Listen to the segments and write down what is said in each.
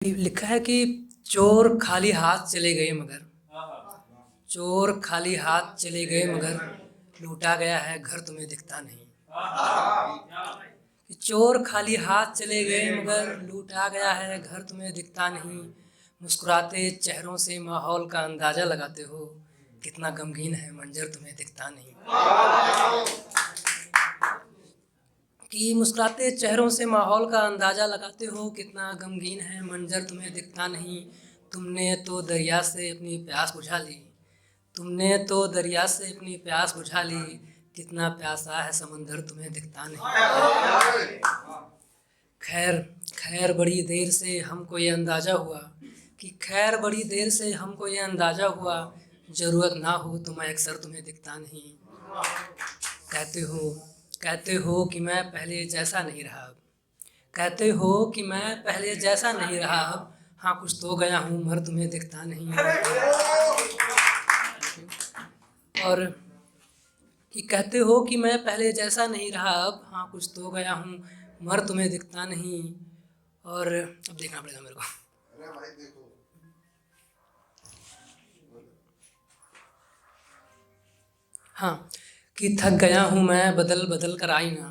लिखा है कि चोर खाली हाथ चले गए मगर चोर खाली हाथ चले गए मगर लूटा गया है घर तुम्हें दिखता नहीं। कि चोर खाली हाथ चले गए मगर लूटा गया है घर तुम्हें दिखता नहीं। मुस्कुराते चेहरों से माहौल का अंदाजा लगाते हो, कितना गमगीन है मंजर तुम्हें दिखता नहीं। कि मुस्कुराते चेहरों से माहौल का अंदाज़ा लगाते हो, कितना गमगीन है मंजर तुम्हें दिखता नहीं। तुमने तो दरिया से अपनी प्यास बुझा ली, तुमने तो दरिया से अपनी प्यास बुझा ली, कितना प्यासा है समंदर तुम्हें दिखता नहीं। खैर खैर बड़ी देर से हमको ये अंदाज़ा हुआ कि खैर बड़ी देर से हमको ये अंदाज़ा हुआ, ज़रूरत ना हो तो मैं अक्सर तुम्हें दिखता नहीं। कहते हो कि मैं पहले जैसा नहीं रहा अब, कहते हो कि मैं पहले जैसा नहीं रहा अब, हाँ कुछ तो गया हूँ मगर तुम्हें दिखता नहीं। और कि कहते हो कि मैं पहले जैसा नहीं रहा अब, हाँ कुछ तो गया हूँ मगर तुम्हें दिखता नहीं। और अब देखना पड़ेगा मेरे को। हाँ, कि थक गया हूँ मैं बदल बदल कर आईना,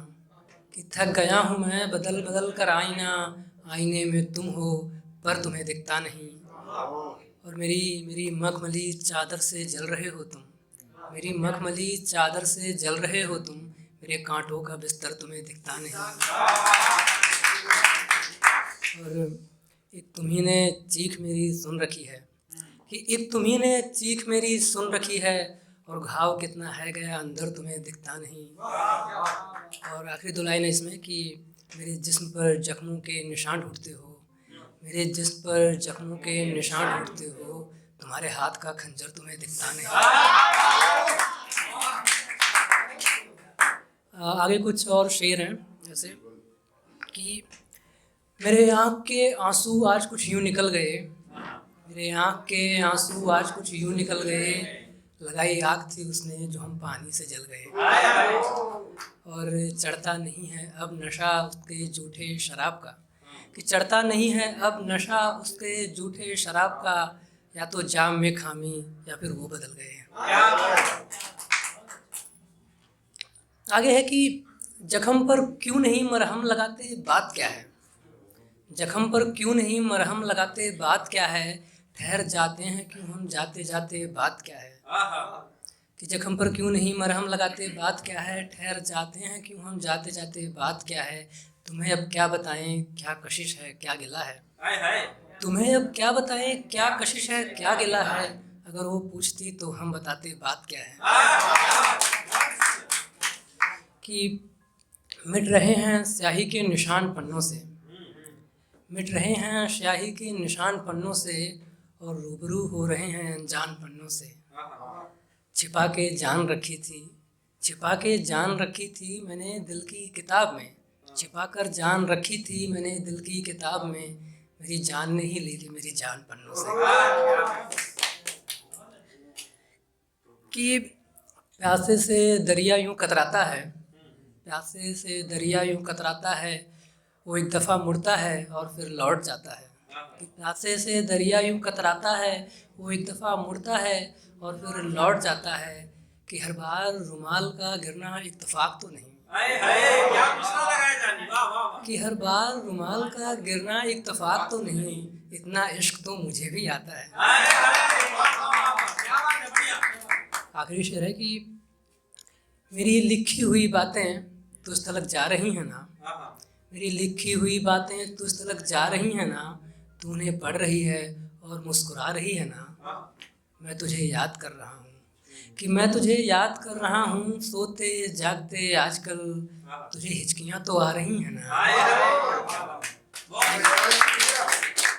कि थक गया हूँ मैं बदल बदल कर आईना, आईने में तुम हो पर तुम्हें दिखता नहीं। और मेरी मेरी मखमली चादर से जल रहे हो तुम, मेरी मखमली चादर से जल रहे हो तुम, मेरे कांटों का बिस्तर तुम्हें दिखता नहीं। और एक तुम्ही ने चीख मेरी सुन रखी है, कि एक तुम्ही ने चीख मेरी सुन रखी है, और घाव कितना है गया अंदर तुम्हें दिखता नहीं। और आखिरी दो लाइन है इसमें कि मेरे जिस्म पर जख्मों के निशान ढूंढते हो, मेरे जिस्म पर जख्मों के निशान ढूंढते हो, तुम्हारे हाथ का खंजर तुम्हें दिखता नहीं। आगे कुछ और शेर हैं, जैसे कि मेरे आँख के आंसू आज कुछ यूँ निकल गए, मेरे आँख के आंसू आज कुछ यूँ निकल गए, लगाई आग थी उसने जो हम पानी से जल गए। और चढ़ता नहीं है अब नशा उसके जूठे शराब का, कि चढ़ता नहीं है अब नशा उसके जूठे शराब का, या तो जाम में खामी या फिर वो बदल गए। आगे है कि जख्म पर क्यों नहीं मरहम लगाते बात क्या है, जख्म पर क्यों नहीं मरहम लगाते बात क्या है, ठहर जाते हैं क्यों हम जाते जाते बात क्या है। कि जख्म पर क्यों नहीं मरहम लगाते बात क्या है, ठहर जाते हैं क्यों हम जाते जाते बात क्या है। तुम्हें अब क्या बताएं क्या कशिश है क्या गिला है, तुम्हें अब क्या बताएं क्या कशिश है क्या गिला है, अगर वो पूछती तो हम बताते बात क्या है। कि मिट रहे हैं स्याही के निशान पन्नों से, मिट रहे हैं स्याही के निशान पन्नों से, और रूबरू हो रहे हैं अनजान पन्नों से। छिपा के जान रखी थी, छिपा के जान रखी थी मैंने दिल की किताब में, छिपा कर जान रखी थी मैंने दिल की किताब में, मेरी जान ने ही ले ली मेरी जान पन्नों से। कि प्यासे से दरिया यूं कतराता है, प्यासे से दरिया यूं कतराता है, वो एक दफ़ा मुड़ता है और फिर लौट जाता है। कि प्यासे से दरिया यूं कतराता है, वो एक दफ़ा मुड़ता है और फिर लौट जाता है, कि हर बार रुमाल का गिरना इत्तेफाक तो नहीं, कि हर बार रुमाल का गिरना इत्तेफाक तो नहीं, इतना इश्क तो मुझे भी आता है। आखिरी शेर है कि मेरी लिखी हुई बातें तुझ तलक जा रही हैं ना, मेरी लिखी हुई बातें तुझ तलक जा रही हैं ना, तू उन्हें पढ़ रही है और मुस्कुरा रही है ना। मैं तुझे याद कर रहा हूँ, कि मैं तुझे याद कर रहा हूँ, सोते जागते आजकल तुझे हिचकियाँ तो आ रही हैं ना।